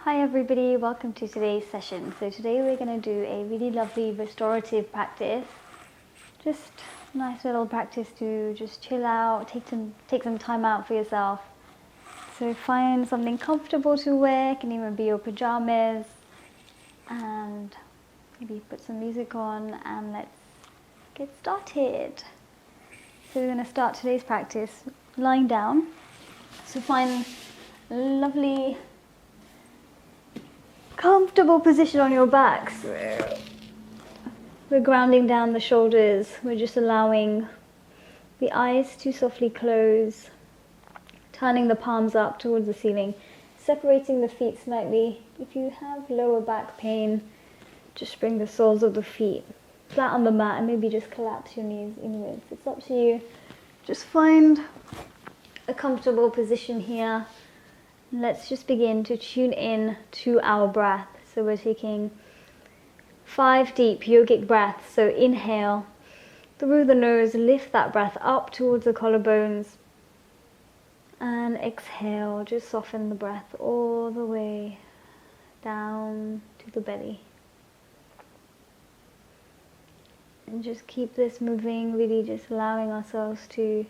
Hi everybody, welcome to today's session. So today we're going to do a really lovely restorative practice. Just a nice little practice to just chill out, take some time out for yourself. So find something comfortable to wear, it can even be your pajamas, and maybe put some music on and let's get started. So we're going to start today's practice lying down. So find a lovely comfortable position on your back. So we're grounding down the shoulders. We're just allowing the eyes to softly close, turning the palms up towards the ceiling, separating the feet slightly. If you have lower back pain, just bring the soles of the feet flat on the mat and maybe just collapse your knees inwards. It's up to you. Just find a comfortable position here. Let's just begin to tune in to our breath. So we're taking 5 deep yogic breaths. So inhale through the nose, lift that breath up towards the collarbones. And exhale, just soften the breath all the way down to the belly. And just keep this moving, really just allowing ourselves to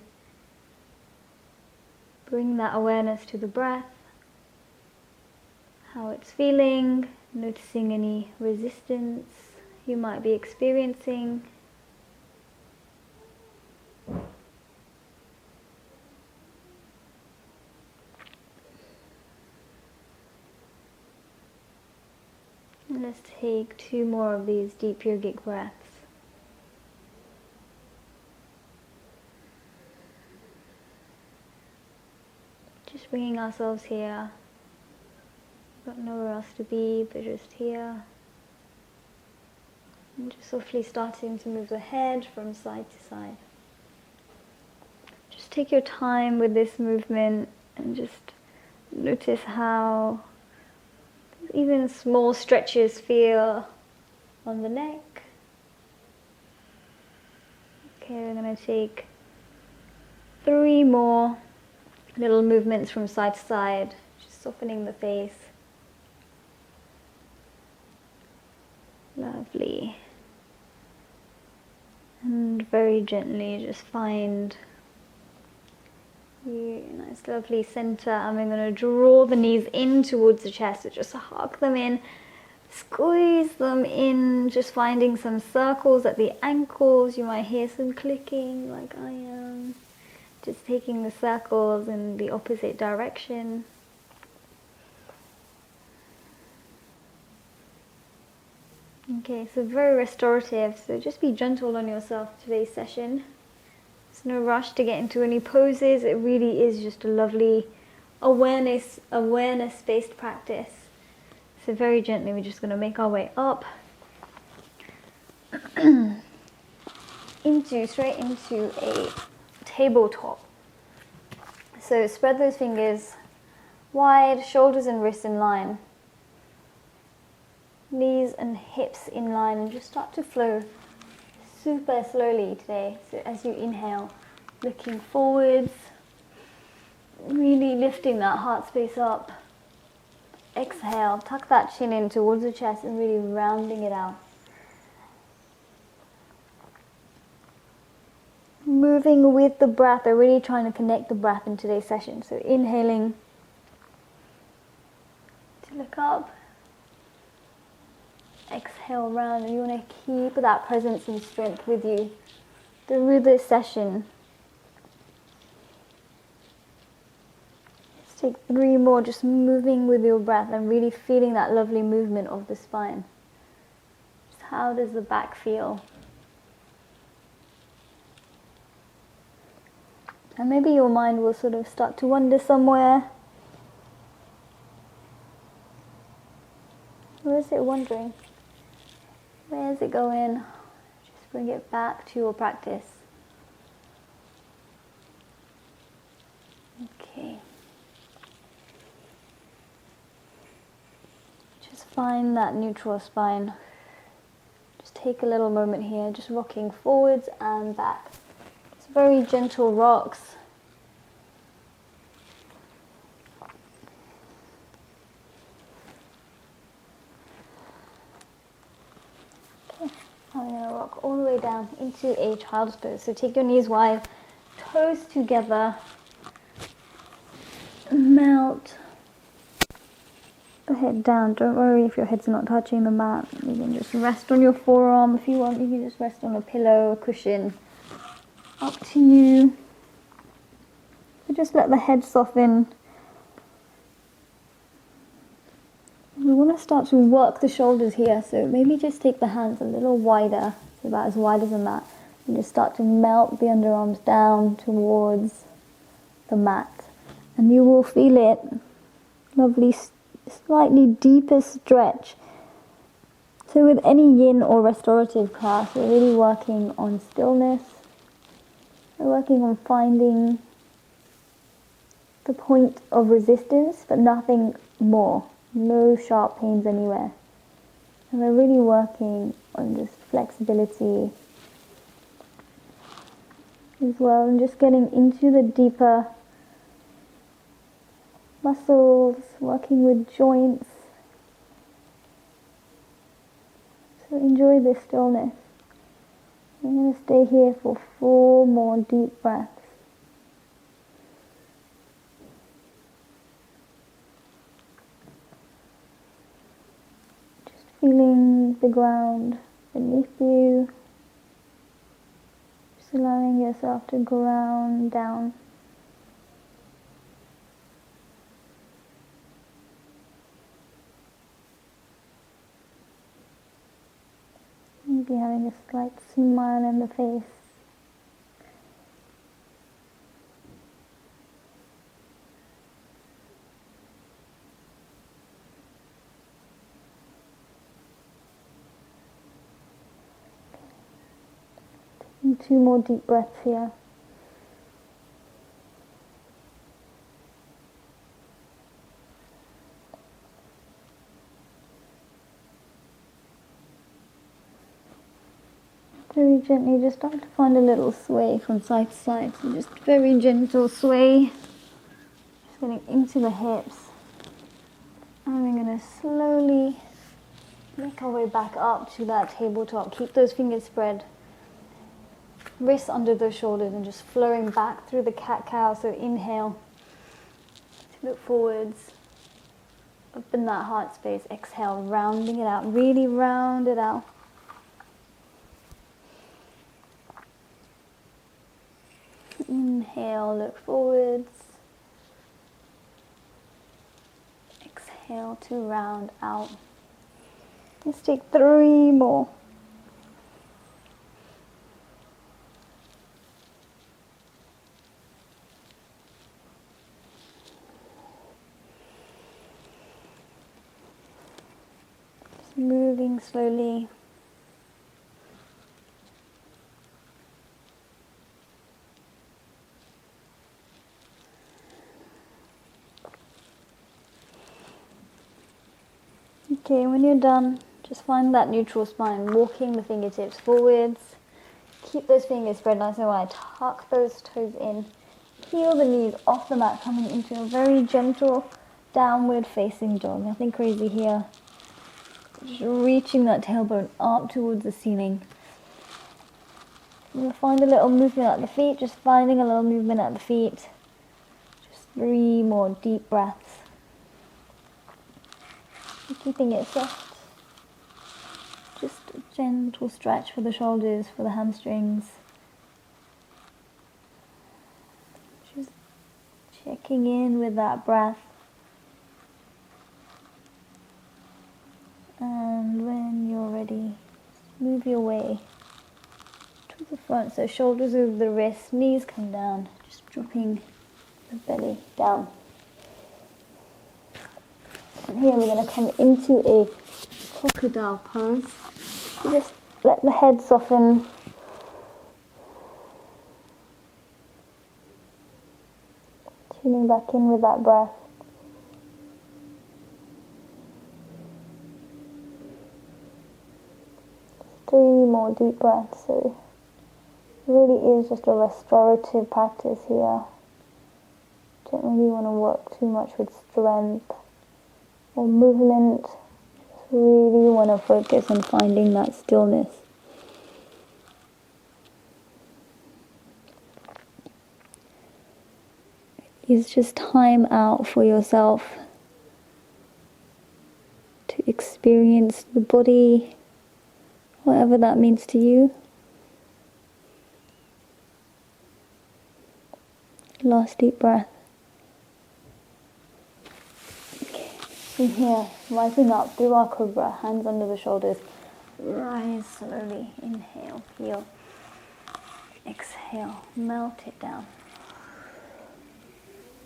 bring that awareness to the breath. How it's feeling, noticing any resistance you might be experiencing. And let's take 2 more of these deep yogic breaths. Just bringing ourselves here. Got nowhere else to be but just here. And just softly starting to move the head from side to side. Just take your time with this movement and just notice how even small stretches feel on the neck. Okay, we're going to take 3 more little movements from side to side, just softening the face. Lovely. And very gently just find your nice lovely center. And we're going to draw the knees in towards the chest. So just hug them in, squeeze them in, just finding some circles at the ankles. You might hear some clicking like I am. Just taking the circles in the opposite direction. Okay, so very restorative, so just be gentle on yourself today's session. There's no rush to get into any poses. It really is just a lovely awareness-based practice. So very gently we're just going to make our way up straight into a tabletop. So spread those fingers wide, shoulders and wrists in line. Knees and hips in line, and just start to flow super slowly today. So as you inhale, looking forwards, really lifting that heart space up. Exhale, tuck that chin in towards the chest and really rounding it out. Moving with the breath, I'm really trying to connect the breath in today's session. So inhaling to look up. Exhale round, and you want to keep that presence and strength with you through this session. Let's take 3 more, just moving with your breath and really feeling that lovely movement of the spine. Just how does the back feel? And maybe your mind will sort of start to wander somewhere. Where is it wandering? Where is it going? Just bring it back to your practice. Okay. Just find that neutral spine. Just take a little moment here, just rocking forwards and back. It's very gentle rocks. we're going to rock all the way down into a child's pose. So take your knees wide, toes together, melt the head down. Don't worry if your head's not touching the mat. You can just rest on your forearm. If you want, you can just rest on a pillow, a cushion. Up to you. So just let the head soften. We want to start to work the shoulders here, so maybe just take the hands a little wider, so about as wide as a mat, and just start to melt the underarms down towards the mat. And you will feel it, lovely, slightly deeper stretch. So with any yin or restorative class, we're really working on stillness. We're working on finding the point of resistance, but nothing more. No sharp pains anywhere. And we're really working on just flexibility as well, and just getting into the deeper muscles, working with joints. So enjoy this stillness. I'm going to stay here for 4 more deep breaths. Feeling the ground beneath you, just allowing yourself to ground down. Maybe having a slight smile in the face. And 2 more deep breaths here. Very gently, just start to find a little sway from side to side. So just very gentle sway. Just getting into the hips. And we're going to slowly make our way back up to that tabletop. Keep those fingers spread. Wrists under the shoulders and just flowing back through the cat-cow. So inhale, look forwards, open that heart space. Exhale, rounding it out, really round it out. Inhale, look forwards. Exhale to round out. Let's take 3 more. Moving slowly. Okay, when you're done, just find that neutral spine, walking the fingertips forwards. Keep those fingers spread nice and wide. Tuck those toes in. Peel the knees off the mat, coming into a very gentle downward facing dog. Nothing crazy here. Just reaching that tailbone up towards the ceiling. You'll find a little movement at the feet, just finding a little movement at the feet. Just 3 more deep breaths. And keeping it soft. Just a gentle stretch for the shoulders, for the hamstrings. Just checking in with that breath. And when you're ready, move your way to the front. So shoulders over the wrists, knees come down, just dropping the belly down. And here we're going to come into a crocodile pose. So just let the head soften. Tuning back in with that breath. 3 more deep breaths. So it really is just a restorative practice here. Don't really want to work too much with strength or movement. Just really want to focus on finding that stillness. is just time out for yourself to experience the body, whatever that means to you. Last deep breath. Okay. From here, rising up, do our cobra, hands under the shoulders. Rise slowly, inhale, peel. Exhale, melt it down.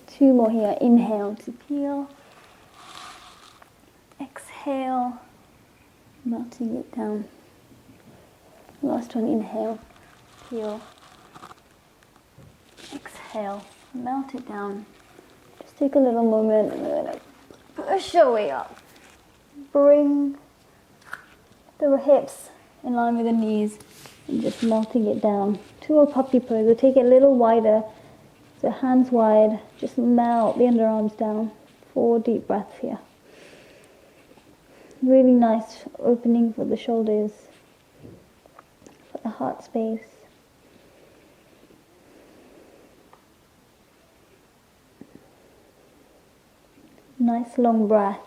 2 more here, inhale to peel. Exhale, melting it down. Last one, inhale, peel. Exhale, melt it down. Just take a little moment and we're going to push your way up. Bring the hips in line with the knees and just melting it down to a puppy pose. We'll take it a little wider, so hands wide, just melt the underarms down. 4 deep breaths here. Really nice opening for the shoulders, for the heart space. Nice long breath.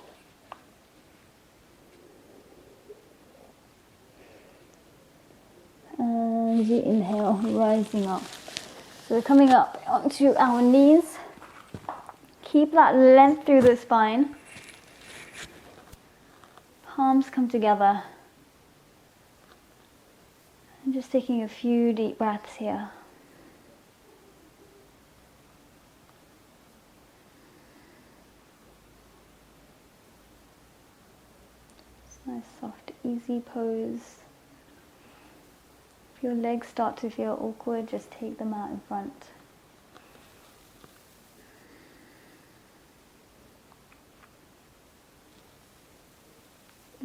And as you inhale, rising up. So we're coming up onto our knees. Keep that length through the spine. Palms come together. And just taking a few deep breaths here. Nice, soft, easy pose. If your legs start to feel awkward, just take them out in front.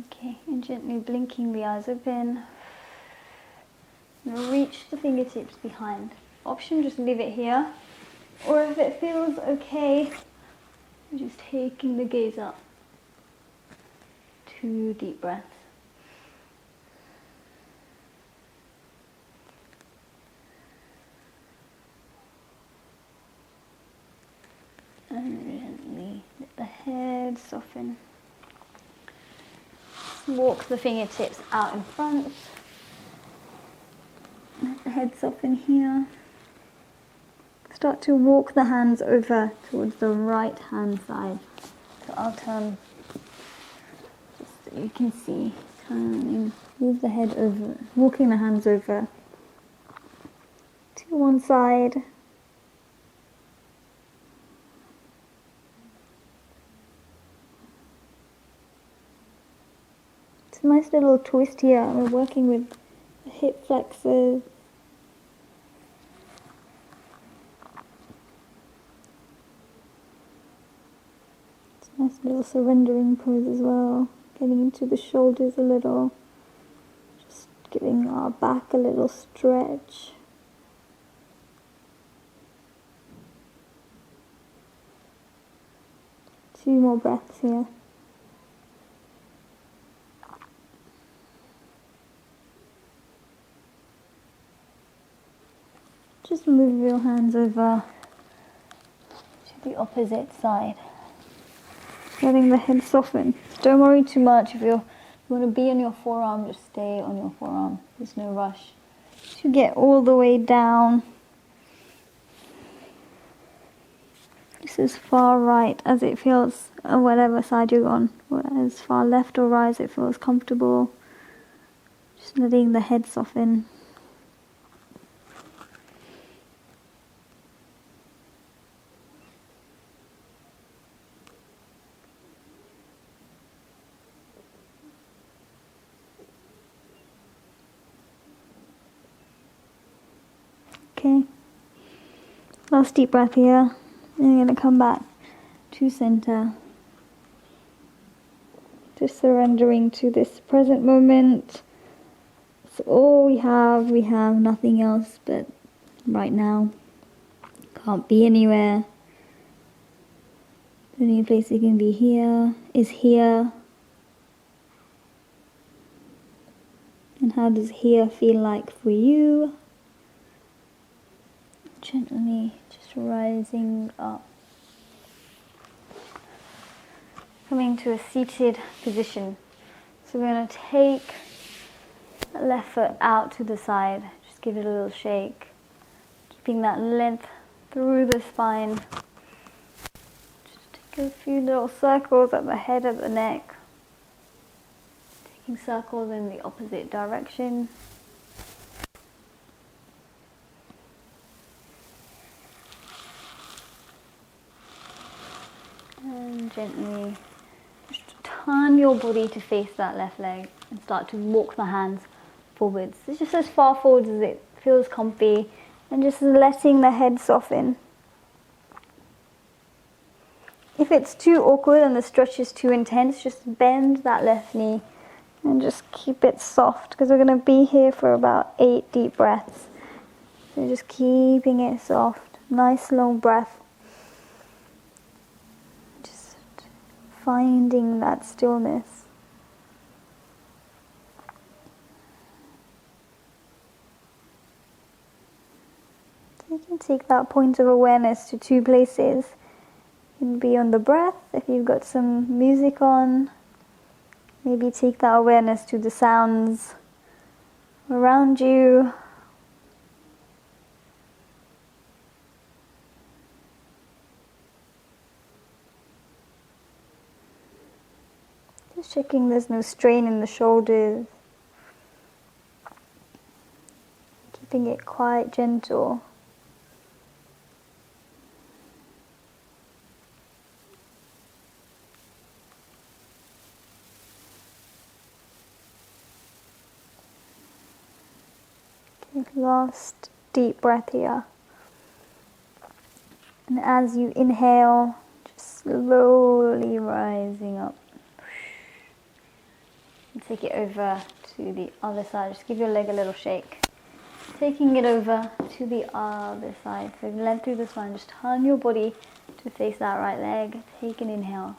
Okay, and gently blinking the eyes open. Now reach the fingertips behind. Option, just leave it here. Or if it feels okay, just taking the gaze up. 2 deep breaths. And gently let the head soften. Walk the fingertips out in front. Let the head soften here. Start to walk the hands over towards the right hand side. So I'll turn, just so you can see, turning, move the head over, walking the hands over to one side. It's a nice little twist here. We're working with the hip flexors. It's a nice little surrendering pose as well. Getting into the shoulders a little. Just giving our back a little stretch. Two more breaths here. Just move your hands over to the opposite side. Letting the head soften. So don't worry too much. If you want to be on your forearm, just stay on your forearm. There's no rush to get all the way down. Just as far right as it feels, on whatever side you're on. As far left or right as it feels comfortable. Just letting the head soften. Okay, last deep breath here, and you're going to come back to center. Just surrendering to this present moment. It's all we have nothing else but right now. Can't be anywhere. The only place you can be here is here. And how does here feel like for you? Gently just rising up coming to a seated position. So we're going to take the left foot out to the side, just give it a little shake, keeping that length through the spine. Just take a few little circles at the head of the neck, taking circles in the opposite direction. And gently just turn your body to face that left leg and start to walk the hands forwards. It's just as far forwards as it feels comfy, and just letting the head soften. If it's too awkward and the stretch is too intense, just bend that left knee and just keep it soft, because we're going to be here for about 8 deep breaths. So just keeping it soft, nice long breath. Just finding that stillness. You can take that point of awareness to 2 places. You can be on the breath if you've got some music on. Maybe take that awareness to the sounds around you. Just checking there's no strain in the shoulders. Keeping it quite gentle. Last deep breath here. And as you inhale, just slowly rising up. And take it over to the other side. Just give your leg a little shake. Taking it over to the other side. So length through the spine. Just turn your body to face that right leg. Take an inhale.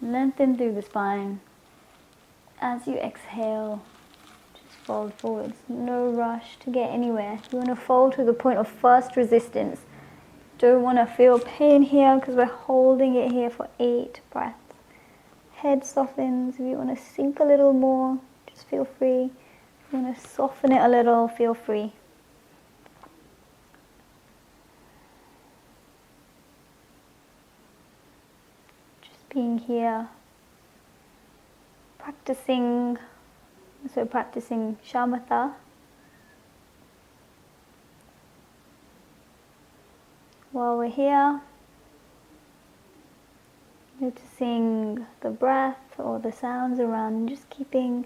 Lengthen through the spine. As you exhale, fold forwards. No rush to get anywhere. You want to fold to the point of first resistance. Don't want to feel pain here, because we're holding it here for 8 breaths. Head softens. If you want to sink a little more, just feel free. If you want to soften it a little, feel free. Just being here, practicing shamatha. While we're here, noticing the breath or the sounds around, and just keeping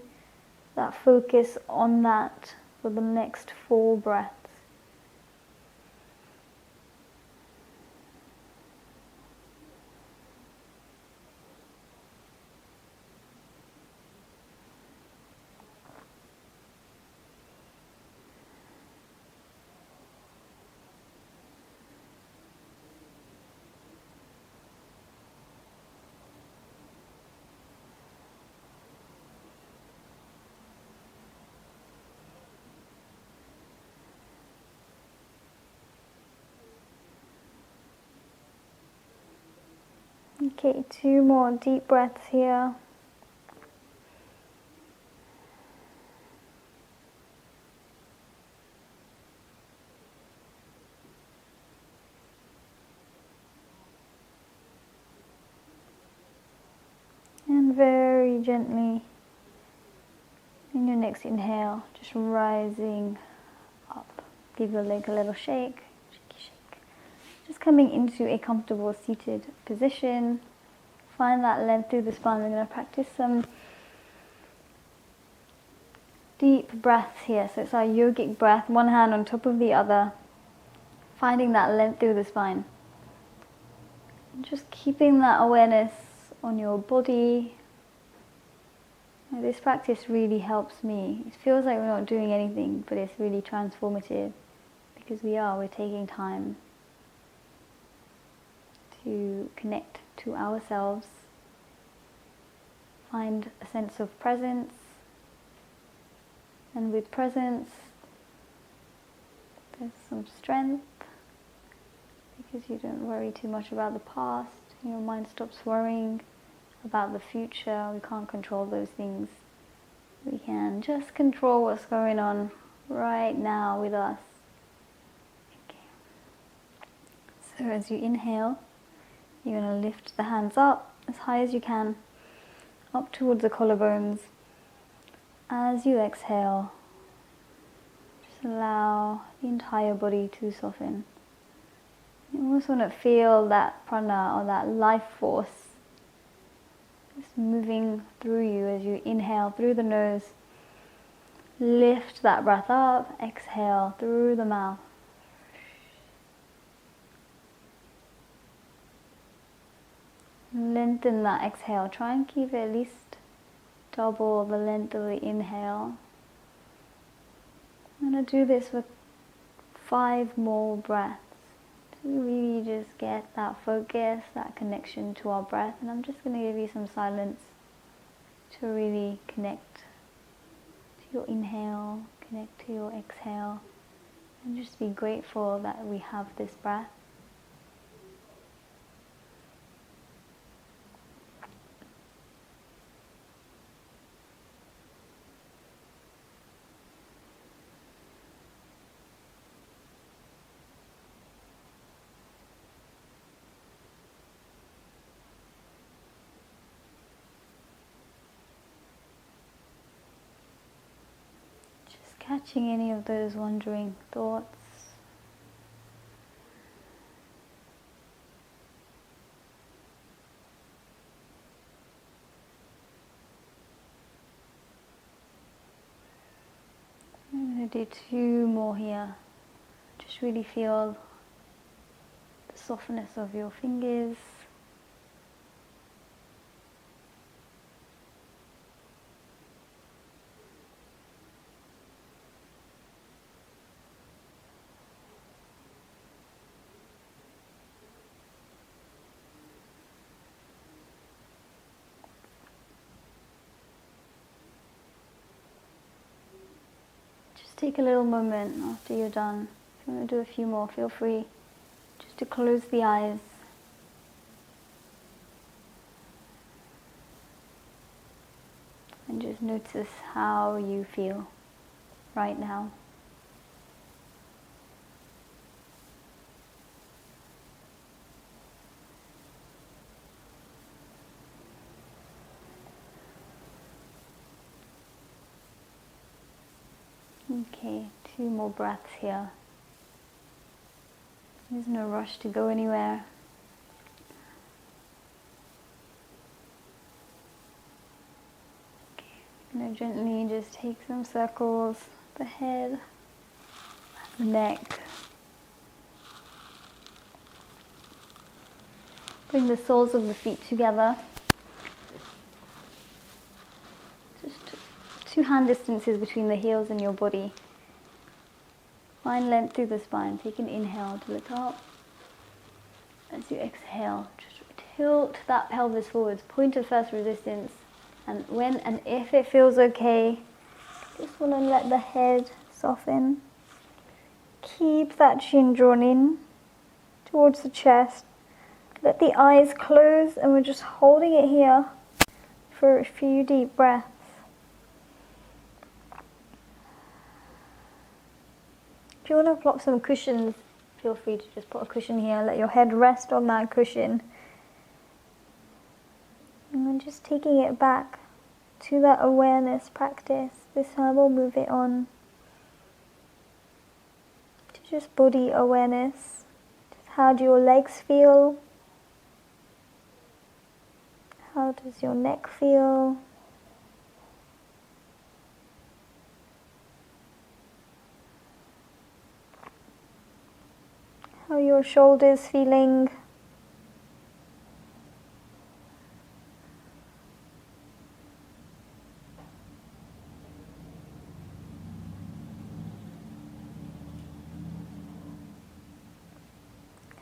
that focus on that for the next 4 breaths. Okay, 2 more deep breaths here. And very gently, in your next inhale, just rising up. Give your leg a little shake. Just coming into a comfortable seated position. Find that length through the spine. We're going to practice some deep breaths here. So it's our yogic breath, one hand on top of the other. Finding that length through the spine. And just keeping that awareness on your body. Now, this practice really helps me. It feels like we're not doing anything, but it's really transformative, because we're taking time to connect to ourselves, find a sense of presence, and with presence there's some strength, because you don't worry too much about the past, your mind stops worrying, about the future. We can't control those things. We can just control what's going on right now with us. Okay. So as you inhale, you're going to lift the hands up as high as you can, up towards the collarbones. As you exhale, just allow the entire body to soften. You almost want to feel that prana, or that life force, just moving through you as you inhale through the nose. Lift that breath up, exhale through the mouth. Lengthen that exhale. Try and keep it at least double the length of the inhale. I'm going to do this with 5 more breaths to really just get that focus, that connection to our breath. And I'm just going to give you some silence to really connect to your inhale, connect to your exhale, and just be grateful that we have this breath. Catching any of those wandering thoughts. I'm going to do 2 more here. Just really feel the softness of your fingers. Take a little moment after you're done. If you want to do a few more, feel free just to close the eyes. And just notice how you feel right now. Okay, 2 more breaths here. There's no rush to go anywhere. Okay, now gently just take some circles, the head, the neck. Bring the soles of the feet together. Just 2 hand distances between the heels and your body. Find length through the spine. Take an inhale to look up. As you exhale, just tilt that pelvis forwards. Point of first resistance. And when and if it feels okay, just want to let the head soften. Keep that chin drawn in towards the chest. Let the eyes close, and we're just holding it here for a few deep breaths. If you want to plop some cushions, feel free to just put a cushion here. Let your head rest on that cushion. And then just taking it back to that awareness practice. This time we'll move it on to just body awareness. Just how do your legs feel? How does your neck feel? How are your shoulders feeling?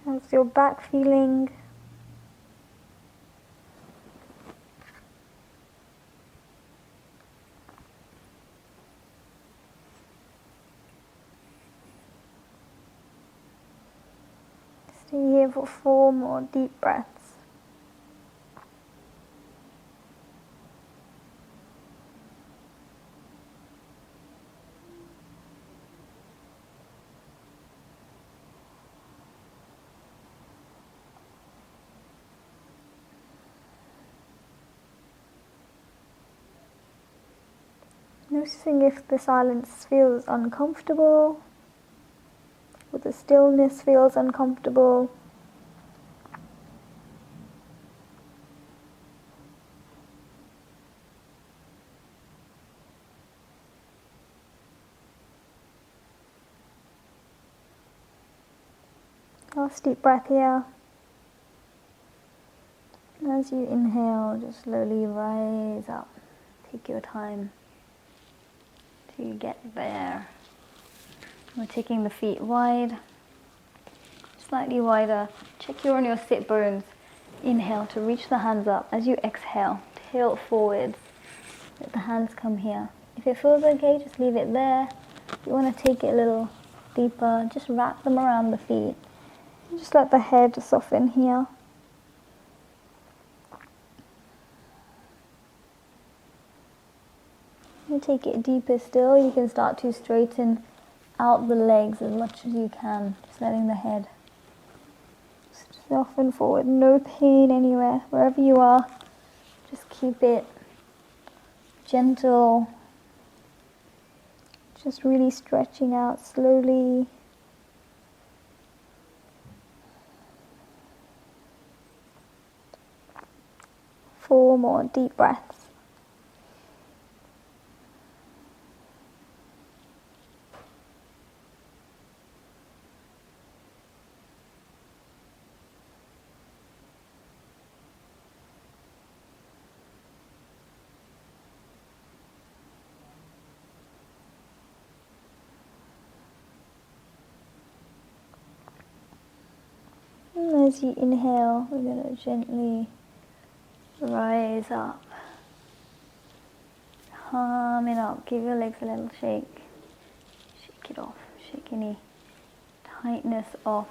How's your back feeling? Stay here for 4 more deep breaths. Noticing if the silence feels uncomfortable, or the stillness feels uncomfortable. Last deep breath here. As you inhale, just slowly rise up. Take your time to get there. We're taking the feet wide, slightly wider. Check you're on your sit bones. Inhale to reach the hands up. As you exhale, tilt forwards. Let the hands come here. If it feels okay, just leave it there. If you want to take it a little deeper, just wrap them around the feet. Just let the head soften here. You take it deeper still. You can start to straighten out the legs as much as you can. Just letting the head soften forward. No pain anywhere. Wherever you are, just keep it gentle. Just really stretching out slowly. Four more deep breaths. And as you inhale, we're going to gently rise up. Calm it up. Give your legs a little shake. Shake it off. Shake any tightness off.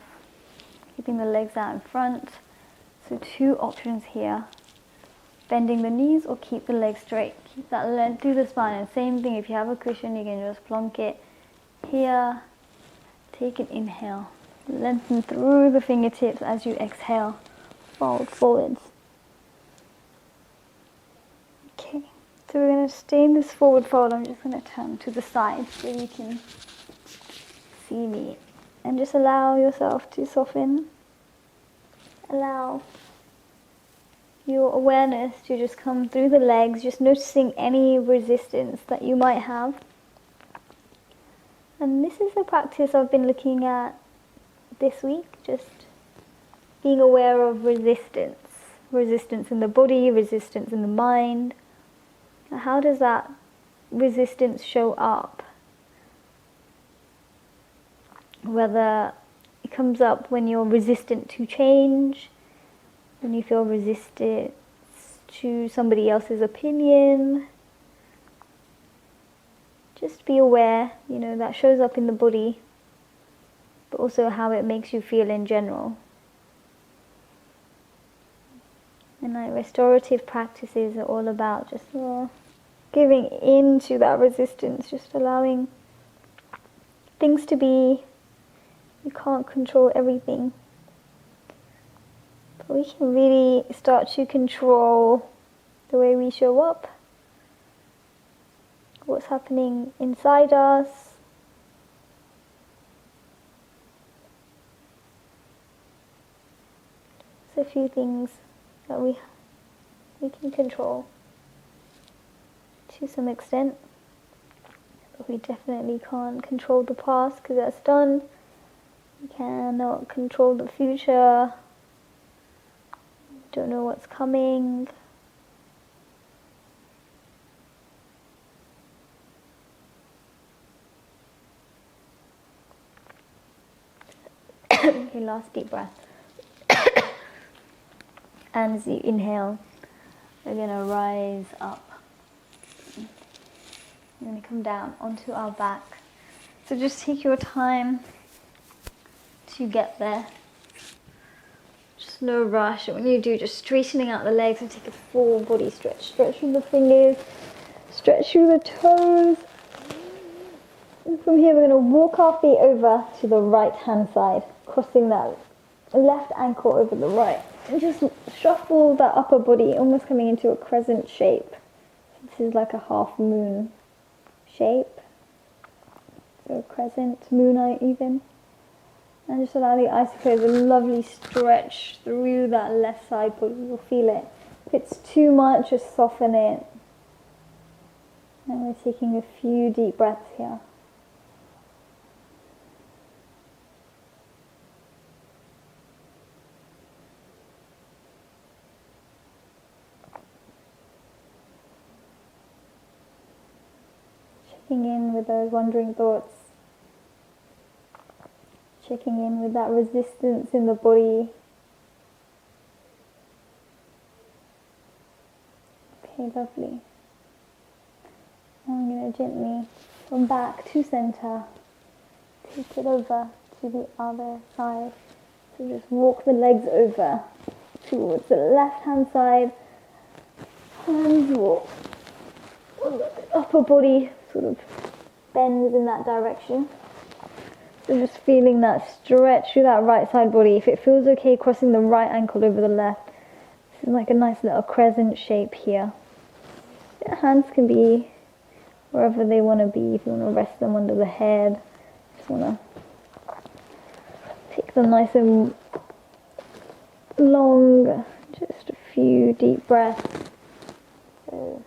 Keeping the legs out in front. So two options here. Bending the knees or keep the legs straight. Keep that length through the spine. And same thing, if you have a cushion, you can just plonk it here. Take an inhale. Lengthen through the fingertips as you exhale. Fold forwards. Okay, so we're going to stay in this forward fold. I'm just going to turn to the side so you can see me. And just allow yourself to soften. Allow your awareness to just come through the legs, just noticing any resistance that you might have. And this is a practice I've been looking at this week, just being aware of resistance. Resistance in the body, resistance in the mind. How does that resistance show up? Whether it comes up when you're resistant to change, when you feel resistance to somebody else's opinion. Just be aware, that shows up in the body, but also how it makes you feel in general. And restorative practices are all about just giving in to that resistance, just allowing things to be. You can't control everything. But we can really start to control the way we show up, what's happening inside us. There's a few things that we can control to some extent, but we definitely can't control the past because that's done. We cannot control the future. Don't know what's coming. Okay, last deep breath. And as you inhale, we're going to rise up. We're going to come down onto our back. So just take your time to get there. Just no rush. And when you do, just straightening out the legs and take a full body stretch. Stretch through the fingers, stretch through the toes. And from here, we're going to walk our feet over to the right hand side, crossing that left ankle over the right. And just shuffle that upper body, almost coming into a crescent shape. This is like a half moon. shape, so crescent, moon eye even. And just allow the eyes to close, a lovely stretch through that left side, you'll feel it. If it's too much, just soften it. And we're taking a few deep breaths here. Checking in with those wandering thoughts. Checking in with that resistance in the body. Okay, lovely. Now I'm going to gently from back to center, take it over to the other side. So just walk the legs over towards the left hand side. Hands walk. Upper body sort of bends in that direction. So just feeling that stretch through that right side body. If it feels okay, crossing the right ankle over the left. This is like a nice little crescent shape here. Your hands can be wherever they want to be. If you want to rest them under the head, just want to take them nice and long. Just a few deep breaths. So,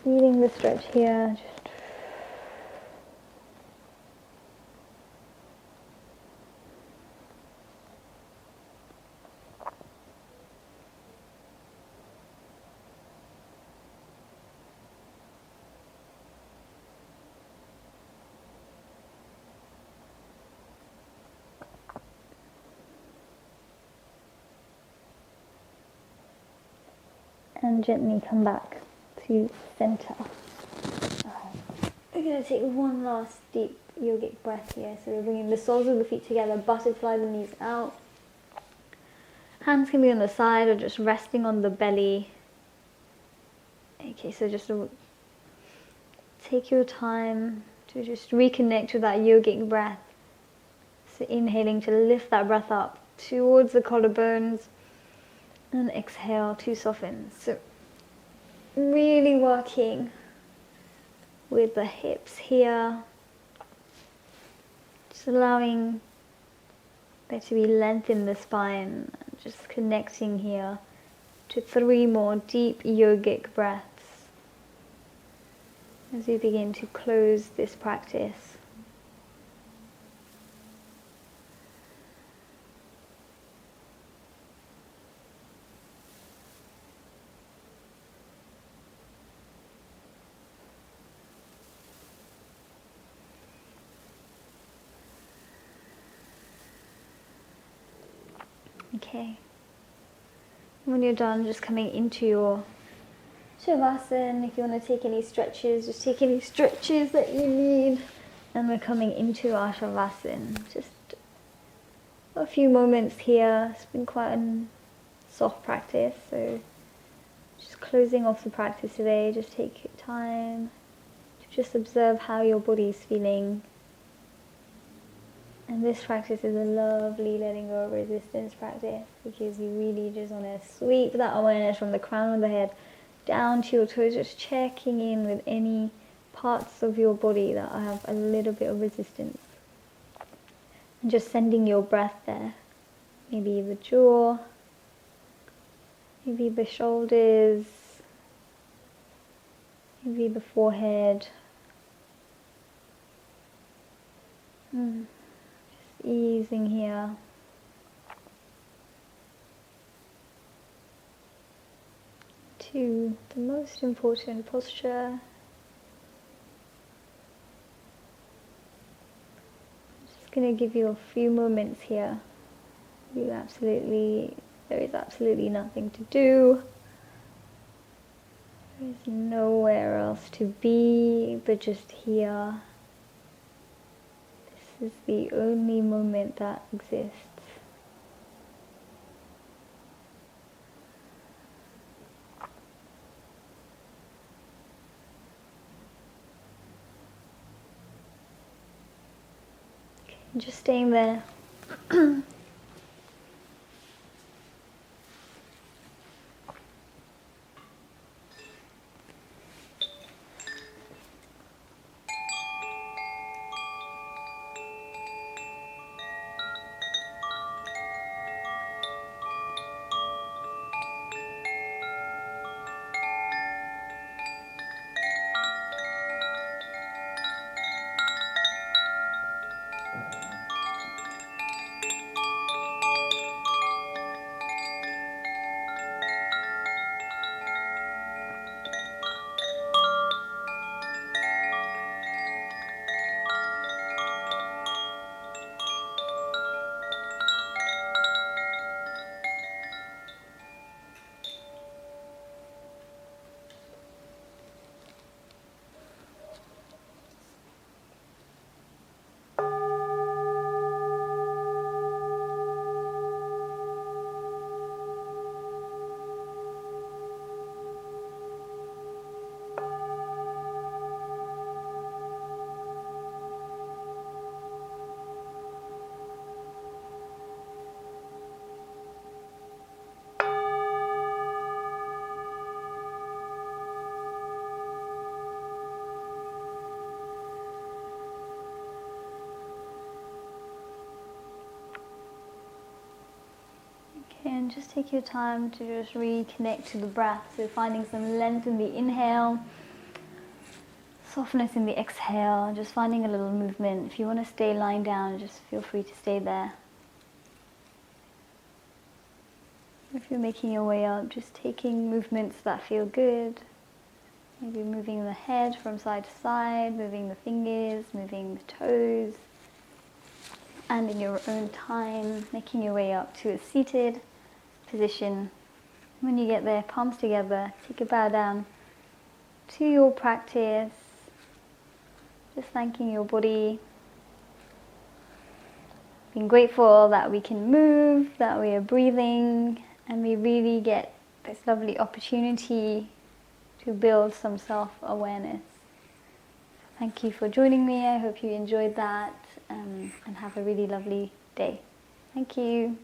feeling the stretch here. And gently come back to center. We're going to take one last deep yogic breath here. So we're bringing the soles of the feet together, butterfly the knees out. Hands can be on the side or just resting on the belly. Okay, so just take your time to just reconnect with that yogic breath. So inhaling to lift that breath up towards the collarbones. And exhale to soften. So really working with the hips here. Just allowing there to be length in the spine. Just connecting here to 3 more deep yogic breaths as we begin to close this practice. Okay. When you're done, just coming into your Shavasana. If you want to take any stretches, just take any stretches that you need. And we're coming into our Shavasana. Just a few moments here. It's been quite a soft practice, so just closing off the practice today. Just take your time to just observe how your body is feeling. And this practice is a lovely letting go of resistance practice, because you really just want to sweep that awareness from the crown of the head down to your toes, just checking in with any parts of your body that have a little bit of resistance. And just sending your breath there. Maybe the jaw, maybe the shoulders, maybe the forehead. Easing here. To the most important posture. I'm just going to give you a few moments here. There is absolutely nothing to do. There is nowhere else to be but just here. This is the only moment that exists. Okay, just staying there. And just take your time to just reconnect to the breath. So finding some length in the inhale, softness in the exhale, just finding a little movement. If you want to stay lying down, just feel free to stay there. If you're making your way up, just taking movements that feel good. Maybe moving the head from side to side, moving the fingers, moving the toes. And in your own time, making your way up to a seated position. When you get there, palms together, take a bow down to your practice. Just thanking your body. Being grateful that we can move, that we are breathing, and we really get this lovely opportunity to build some self-awareness. Thank you for joining me. I hope you enjoyed that, and have a really lovely day. Thank you.